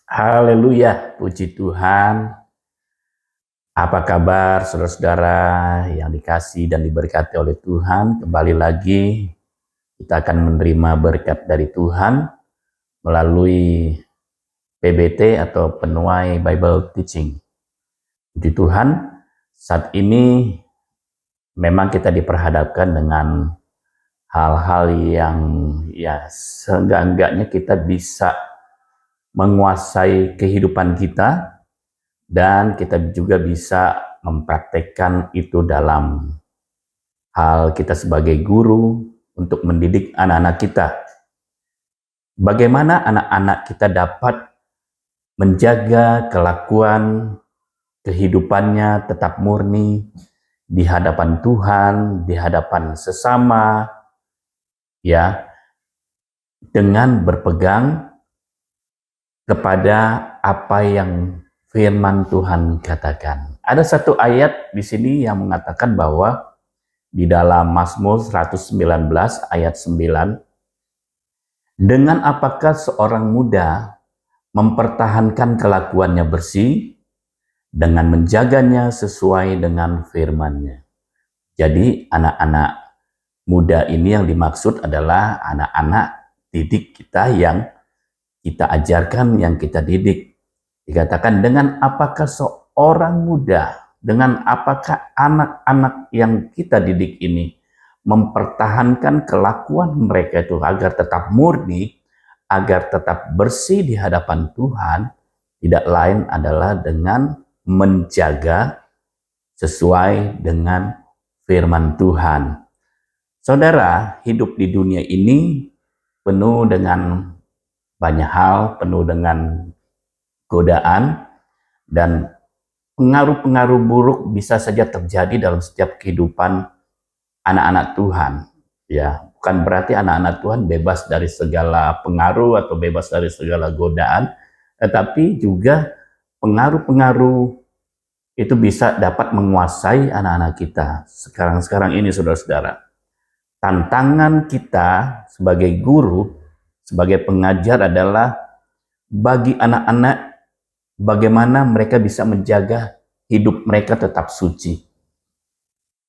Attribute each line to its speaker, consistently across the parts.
Speaker 1: Haleluya, puji Tuhan. Apa kabar saudara-saudara yang dikasihi dan diberkati oleh Tuhan? Kembali lagi kita akan menerima berkat dari Tuhan melalui PBT atau Penuai Bible Teaching. Puji Tuhan, saat ini memang kita diperhadapkan dengan hal-hal yang seenggak-enggaknya kita bisa menguasai kehidupan kita, dan kita juga bisa mempraktekkan itu dalam hal kita sebagai guru untuk mendidik anak-anak kita. Bagaimana anak-anak kita dapat menjaga kelakuan kehidupannya tetap murni di hadapan Tuhan, di hadapan sesama, ya, dengan berpegang kepada apa yang firman Tuhan katakan. Ada satu ayat di sini yang mengatakan bahwa di dalam Mazmur 119 ayat 9, dengan apakah seorang muda mempertahankan kelakuannya bersih dengan menjaganya sesuai dengan firman-Nya. Jadi anak-anak muda ini yang dimaksud adalah anak-anak didik kita yang kita ajarkan, yang kita didik. Dikatakan dengan apakah seorang muda, dengan apakah anak-anak yang kita didik ini mempertahankan kelakuan mereka itu agar tetap murni, agar tetap bersih di hadapan Tuhan, tidak lain adalah dengan menjaga sesuai dengan firman Tuhan. Saudara, hidup di dunia ini penuh dengan banyak hal, penuh dengan godaan, dan pengaruh-pengaruh buruk bisa saja terjadi dalam setiap kehidupan anak-anak Tuhan. Ya, bukan berarti anak-anak Tuhan bebas dari segala pengaruh atau bebas dari segala godaan, tetapi juga pengaruh-pengaruh itu bisa dapat menguasai anak-anak kita. Sekarang ini saudara-saudara, tantangan kita sebagai guru, sebagai pengajar adalah bagi anak-anak bagaimana mereka bisa menjaga hidup mereka tetap suci.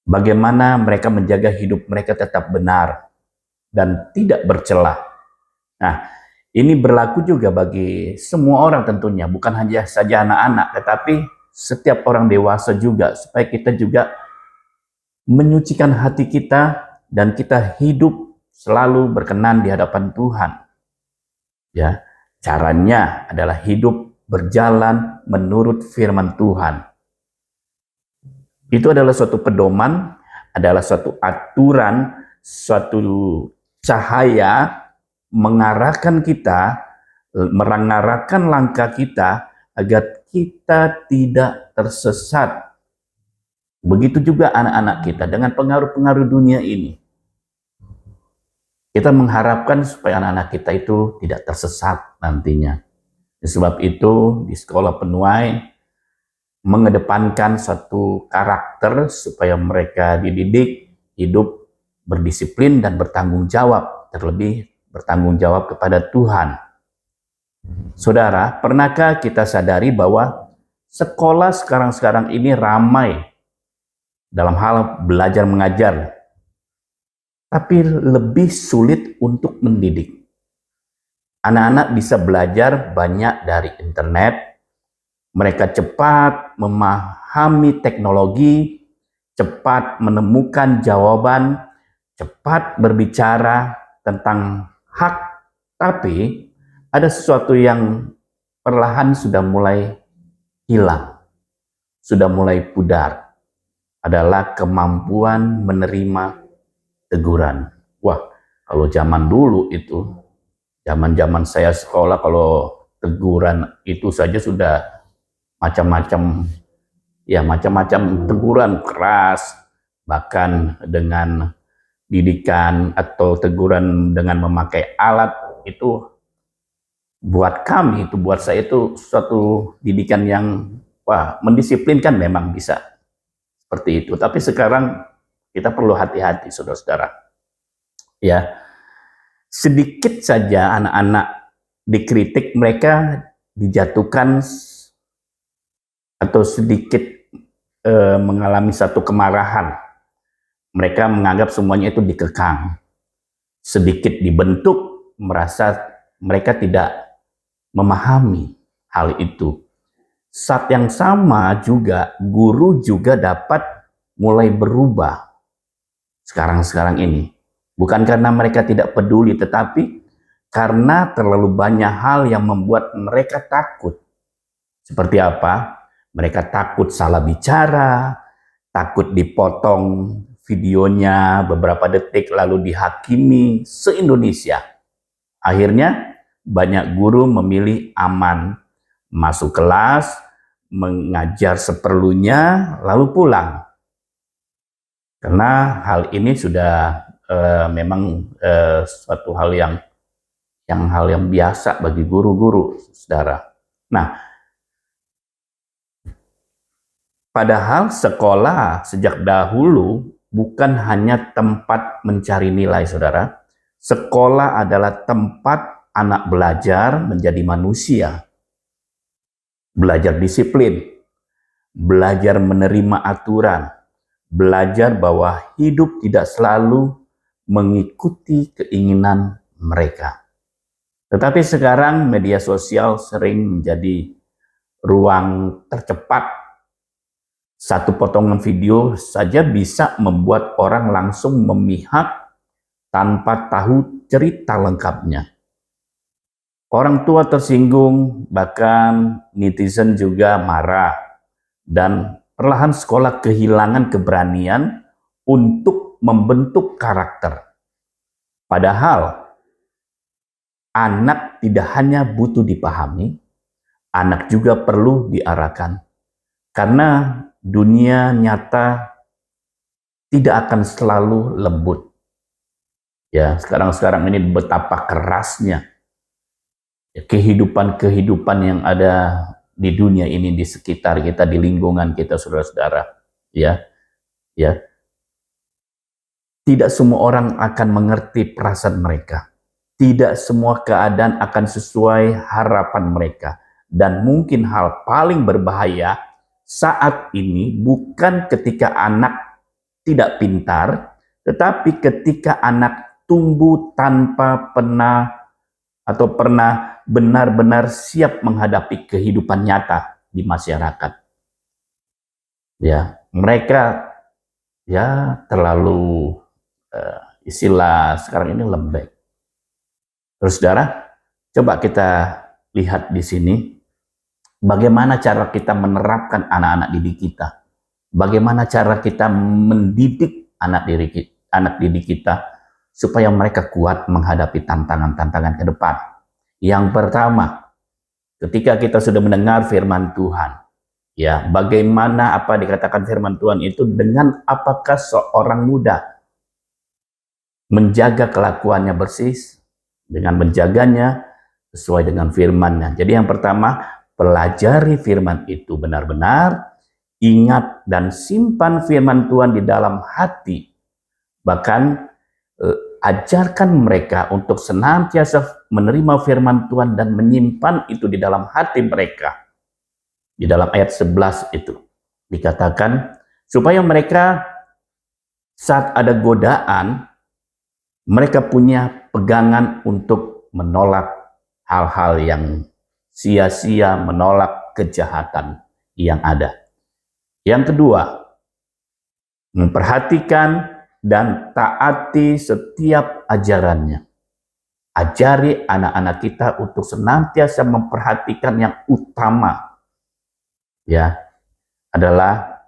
Speaker 1: Bagaimana mereka menjaga hidup mereka tetap benar dan tidak bercelah. Nah, ini berlaku juga bagi semua orang tentunya, bukan hanya saja anak-anak, tetapi setiap orang dewasa juga, supaya kita juga menyucikan hati kita dan kita hidup selalu berkenan di hadapan Tuhan. Ya, caranya adalah hidup berjalan menurut firman Tuhan. Itu adalah suatu pedoman, adalah suatu aturan, suatu cahaya mengarahkan kita, mengarahkan langkah kita agar kita tidak tersesat. Begitu juga anak-anak kita dengan pengaruh-pengaruh dunia ini. Kita mengharapkan supaya anak-anak kita itu tidak tersesat nantinya. Sebab itu di sekolah penuai mengedepankan satu karakter supaya mereka dididik hidup berdisiplin dan bertanggung jawab, terlebih bertanggung jawab kepada Tuhan. Saudara, pernahkah kita sadari bahwa sekolah sekarang ini ramai dalam hal belajar mengajar, tapi lebih sulit untuk mendidik? Anak-anak bisa belajar banyak dari internet, mereka cepat memahami teknologi, cepat menemukan jawaban, cepat berbicara tentang hak, tapi ada sesuatu yang perlahan sudah mulai hilang, sudah mulai pudar, adalah kemampuan menerima teguran. Wah, kalau zaman dulu itu, zaman saya sekolah, kalau teguran itu saja sudah macam-macam teguran keras, bahkan dengan didikan atau teguran dengan memakai alat. Itu buat kami, itu buat saya itu suatu didikan yang mendisiplinkan, memang bisa seperti itu. Tapi sekarang kita perlu hati-hati, saudara-saudara. Ya, sedikit saja anak-anak dikritik, mereka dijatuhkan atau sedikit mengalami satu kemarahan. Mereka menganggap semuanya itu dikekang. Sedikit dibentuk, merasa mereka tidak memahami hal itu. Saat yang sama juga, guru juga dapat mulai berubah sekarang ini. Bukan karena mereka tidak peduli, tetapi karena terlalu banyak hal yang membuat mereka takut. Seperti apa? Mereka takut salah bicara, takut dipotong videonya beberapa detik lalu dihakimi se-Indonesia. Akhirnya banyak guru memilih aman, masuk kelas, mengajar seperlunya, lalu pulang. Karena hal ini sudah memang suatu hal yang biasa bagi guru-guru, saudara. Nah, padahal sekolah sejak dahulu bukan hanya tempat mencari nilai, saudara. Sekolah adalah tempat anak belajar menjadi manusia. Belajar disiplin, belajar menerima aturan, belajar bahwa hidup tidak selalu mengikuti keinginan mereka. Tetapi sekarang media sosial sering menjadi ruang tercepat. Satu potongan video saja bisa membuat orang langsung memihak tanpa tahu cerita lengkapnya. Orang tua tersinggung, bahkan netizen juga marah, dan perlahan sekolah kehilangan keberanian untuk membentuk karakter. Padahal anak tidak hanya butuh dipahami, anak juga perlu diarahkan. Karena dunia nyata tidak akan selalu lembut. Ya, sekarang ini betapa kerasnya kehidupan yang ada di dunia ini, di sekitar kita, di lingkungan kita, saudara-saudara. Ya. Tidak semua orang akan mengerti perasaan mereka. Tidak semua keadaan akan sesuai harapan mereka. Dan mungkin hal paling berbahaya saat ini bukan ketika anak tidak pintar, tetapi ketika anak tumbuh tanpa pernah benar-benar siap menghadapi kehidupan nyata di masyarakat. Ya, mereka terlalu istilah sekarang ini lembek. Terus saudara, coba kita lihat di sini bagaimana cara kita menerapkan anak-anak didik kita. Bagaimana cara kita mendidik anak didik kita supaya mereka kuat menghadapi tantangan-tantangan ke depan. Yang pertama, ketika kita sudah mendengar firman Tuhan, ya, bagaimana apa dikatakan firman Tuhan itu, dengan apakah seorang muda menjaga kelakuannya bersih, dengan menjaganya sesuai dengan firman-Nya. Jadi yang pertama, pelajari firman itu benar-benar, ingat dan simpan firman Tuhan di dalam hati. Bahkan ajarkan mereka untuk senantiasa menerima firman Tuhan dan menyimpan itu di dalam hati mereka. Di dalam ayat 11 itu dikatakan supaya mereka saat ada godaan, mereka punya pegangan untuk menolak hal-hal yang sia-sia, menolak kejahatan yang ada. Yang kedua, memperhatikan dan taati setiap ajarannya. Ajari anak-anak kita untuk senantiasa memperhatikan yang utama, ya, adalah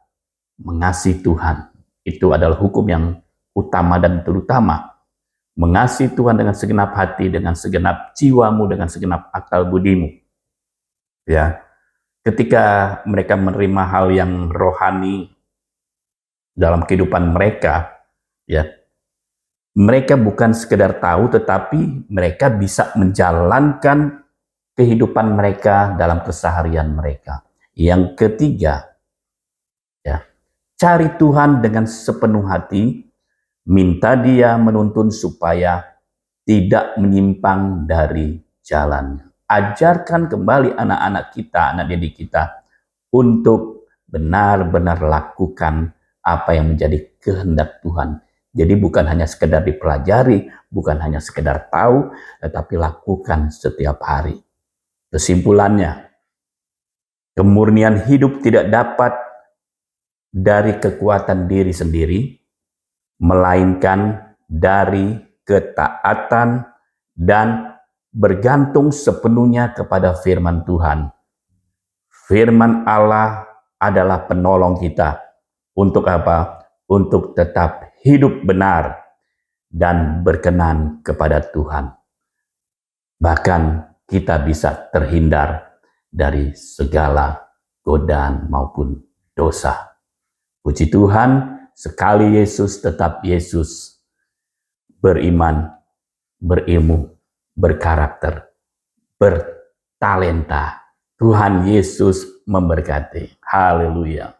Speaker 1: mengasihi Tuhan. Itu adalah hukum yang utama dan terutama. Mengasihi Tuhan dengan segenap hati, dengan segenap jiwamu, dengan segenap akal budimu. Ya, ketika mereka menerima hal yang rohani dalam kehidupan mereka, ya, mereka bukan sekedar tahu, tetapi mereka bisa menjalankan kehidupan mereka dalam keseharian mereka. Yang ketiga, ya, cari Tuhan dengan sepenuh hati, minta Dia menuntun supaya tidak menyimpang dari jalannya. ajarkan kembali anak-anak kita, anak didik kita, untuk benar-benar lakukan apa yang menjadi kehendak Tuhan. Jadi bukan hanya sekedar dipelajari, bukan hanya sekedar tahu, tetapi lakukan setiap hari. Kesimpulannya, kemurnian hidup tidak dapat dari kekuatan diri sendiri, melainkan dari ketaatan dan bergantung sepenuhnya kepada firman Tuhan. Firman Allah adalah penolong kita. Untuk apa? Untuk tetap hidup benar dan berkenan kepada Tuhan. Bahkan kita bisa terhindar dari segala godaan maupun dosa. Puji Tuhan, sekali Yesus tetap Yesus, beriman, berilmu, berkarakter, bertalenta. Tuhan Yesus memberkati. Haleluya.